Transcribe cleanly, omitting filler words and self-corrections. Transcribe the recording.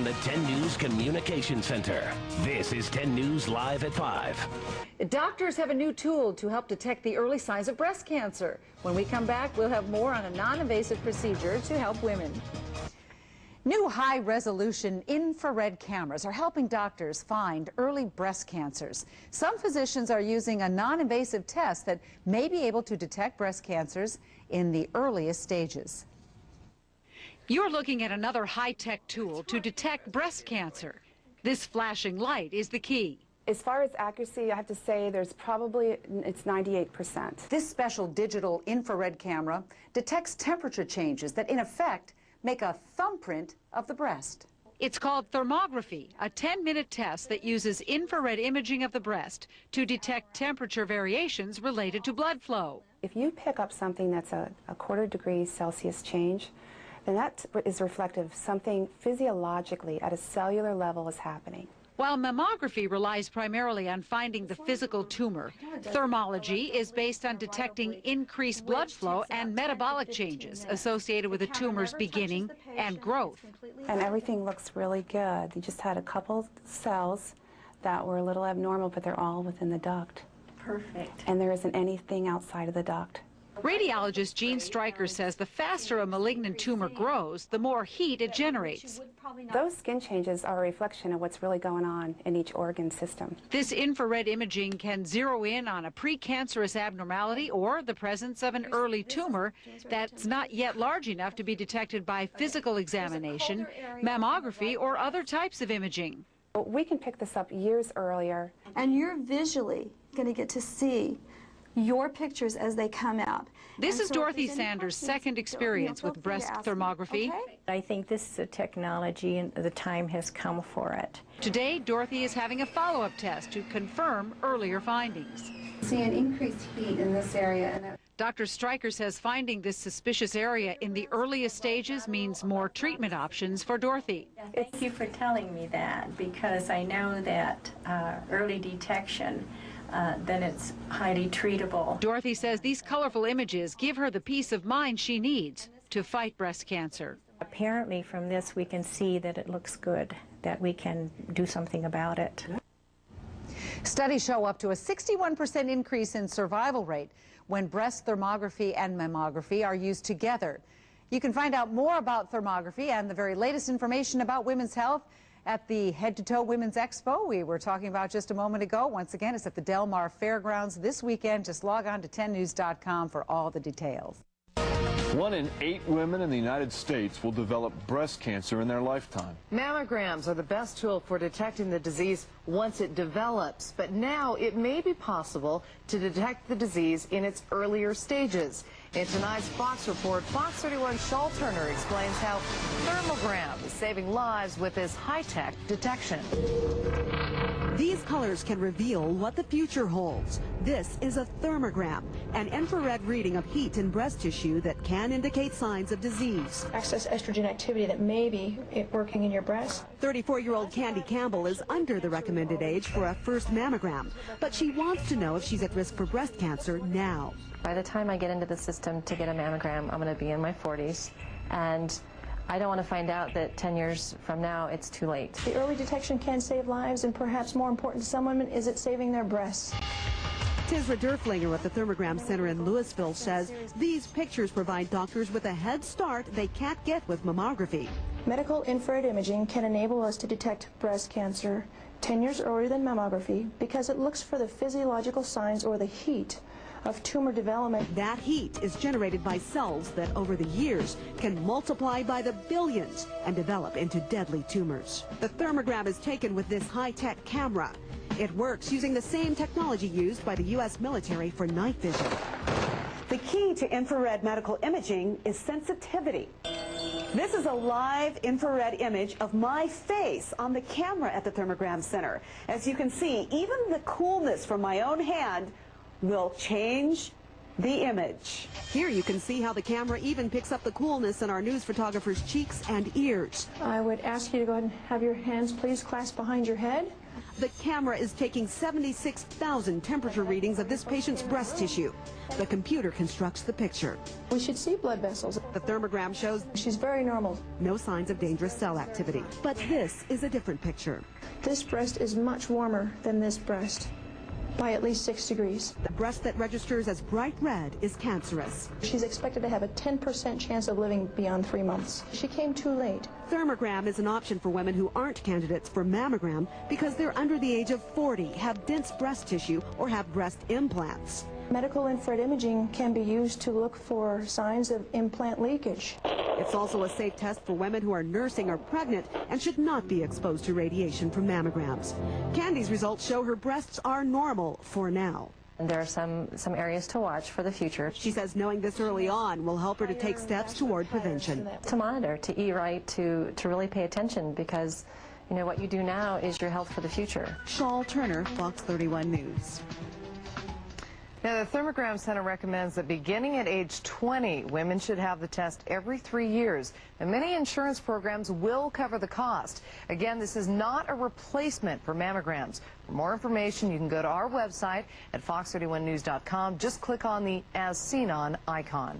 from the 10 News Communication Center. This is 10 News Live at 5. Doctors have a new tool to help detect the early signs of breast cancer. When we come back, we'll have more on a non-invasive procedure to help women. New high-resolution infrared cameras are helping doctors find early breast cancers. Some physicians are using a non-invasive test that may be able to detect breast cancers in the earliest stages. You're looking at another high-tech tool to detect breast cancer. This flashing light is the key. As far as accuracy, I have to say it's 98%. This special digital infrared camera detects temperature changes that, in effect, make a thumbprint of the breast. It's called thermography, a 10-minute test that uses infrared imaging of the breast to detect temperature variations related to blood flow. If you pick up something that's a 1/4 degree Celsius change, then that is reflective of something physiologically at a cellular level is happening. While mammography relies primarily on finding the physical tumor, thermology is based on detecting increased blood flow and metabolic changes associated with a tumor's beginning and growth. And everything looks really good. They just had a couple cells that were a little abnormal, but they're all within the duct. Perfect. And there isn't anything outside of the duct. Radiologist Jean Stryker says the faster a malignant tumor grows, the more heat it generates. Those skin changes are a reflection of what's really going on in each organ system. This infrared imaging can zero in on a precancerous abnormality or the presence of an early tumor that's not yet large enough to be detected by physical examination, mammography, or other types of imaging. We can pick this up years earlier. And you're visually going to get to see your pictures as they come out. This is Dorothy Sanders' second experience with breast thermography. Okay. I think this is a technology and the time has come for it. Today, Dorothy is having a follow-up test to confirm earlier findings. See an increased heat in this area. Dr. Stryker says finding this suspicious area in the earliest stages means more treatment options for Dorothy. Thank you for telling me that, because I know that early detection, then it's highly treatable. Dorothy says these colorful images give her the peace of mind she needs to fight breast cancer. Apparently from this we can see that it looks good, that we can do something about it. Studies show up to a 61% increase in survival rate when breast thermography and mammography are used together. You can find out more about thermography and the very latest information about women's health at the Head to Toe Women's Expo we were talking about just a moment ago. Once again, it's at the Del Mar Fairgrounds this weekend. Just log on to 10news.com for all the details. 1 in 8 women in the United States will develop breast cancer in their lifetime. Mammograms are the best tool for detecting the disease once it develops, but now it may be possible to detect the disease in its earlier stages. In tonight's Fox Report, Fox 31's Shaul Turner explains how Thermogram is saving lives with this high-tech detection. These colors can reveal what the future holds. This is a thermogram, an infrared reading of heat in breast tissue that can indicate signs of disease. Excess estrogen activity that may be working in your breast. 34-year-old Candy Campbell is under the recommended age for a first mammogram, but she wants to know if she's at risk for breast cancer now. By the time I get into the system to get a mammogram, I'm going to be in my 40s, and I don't want to find out that 10 years from now it's too late. The early detection can save lives, and perhaps more important to some women is it saving their breasts. Tisra Derflinger at the Thermogram Center in Louisville says these pictures provide doctors with a head start they can't get with mammography. Medical infrared imaging can enable us to detect breast cancer 10 years earlier than mammography because it looks for the physiological signs or the heat of tumor development. That heat is generated by cells that over the years can multiply by the billions and develop into deadly tumors. The thermogram is taken with this high-tech camera. It works using the same technology used by the U.S. military for night vision. The key to infrared medical imaging is sensitivity. This is a live infrared image of my face on the camera at the Thermogram Center. As you can see, even the coolness from my own hand will change the image. Here you can see how the camera even picks up the coolness in our news photographer's cheeks and ears. I would ask you to go ahead and have your hands please clasped behind your head. The camera is taking 76,000 temperature readings of this patient's breast tissue. The computer constructs the picture. We should see blood vessels. The thermogram shows She's very normal. no signs of dangerous cell activity. But this is a different picture. This breast is much warmer than this breast by at least 6 degrees. The breast that registers as bright red is cancerous. She's expected to have a 10% chance of living beyond 3 months. She came too late. Thermogram is an option for women who aren't candidates for mammogram because they're under the age of 40, have dense breast tissue, or have breast implants. Medical infrared imaging can be used to look for signs of implant leakage. It's also a safe test for women who are nursing or pregnant and should not be exposed to radiation from mammograms. Candy's results show her breasts are normal for now. And there are some areas to watch for the future. She says knowing this early on will help her to take steps toward prevention. To monitor, to eat right, to really pay attention, because you know what you do now is your health for the future. Shawl Turner, Fox 31 News. Now, the Thermogram Center recommends that beginning at age 20, women should have the test every 3 years. And many insurance programs will cover the cost. Again, this is not a replacement for mammograms. For more information, you can go to our website at fox31news.com. Just click on the As Seen On icon.